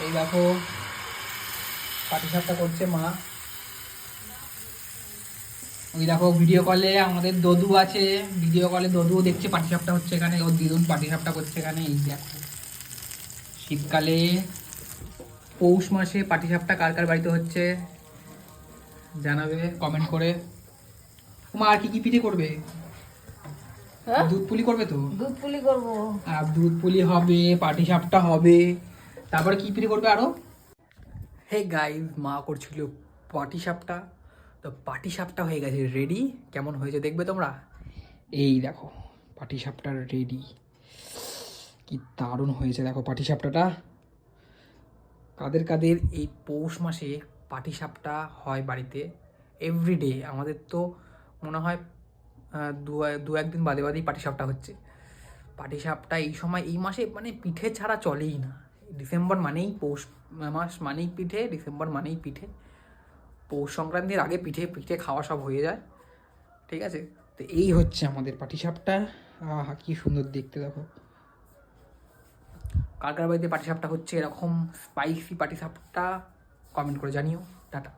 এই দেখো পাটিসাপটা করছে মা। ওই দেখো ভিডিও কলে আমাদের দদু আছে, ভিডিও কলে দদুও দেখছে পাটিসাপটা হচ্ছে এখানে, ওর দিদুন পাটিসাপটা করছে এখানে। এই দেখো শীতকালে পৌষ মাসে পাটিসাপটা কার কার বাড়িতে হচ্ছে জানাবে কমেন্ট করে। মা আর কি কি পিঠে করবে? হ্যাঁ, দুধ পুলি করবে তো? দুধ পুলি করবো। আর দুধ পুলি হবে, পাটিসাপটা হবে, তারপরে কি পিঠে করবে আরো? হে গাইস, মা করছিল পাটিসাপটা। তো পাটিসাপটা হয়ে গেছে রেডি। কেমন হয়েছে দেখবে তোমরা। এই দেখো পাটিসাপটা রেডি, কি দারুণ হয়েছে দেখো পাটিসাপটাটা। কাদের কাদের এই পৌষ মাসে পাটিসাপটা হয় বাড়িতে এভরিডে? আমাদের তো মনে হয় দু একদিন বাদে বাদেই পাটিসাপটা হচ্ছে। পাটিসাপটা এই সময় এই মাসে মানে পিঠে ছাড়া চলেই না। ডিসেম্বর মানেই পৌষ মাস মানেই পিঠে, ডিসেম্বর মানেই পিঠে। পৌষ সংক্রান্তির আগে পিঠে পিঠে খাওয়া সব হয়ে যায়, ঠিক আছে? তো এই হচ্ছে আমাদের পাটিসাপটা। আহা কি সুন্দর দেখতে দেখো। কার কার বাড়িতে পাটিসাপটা হচ্ছে এরকম স্পাইসি পাটিসাপটা কমেন্ট করে জানিও। টাটা।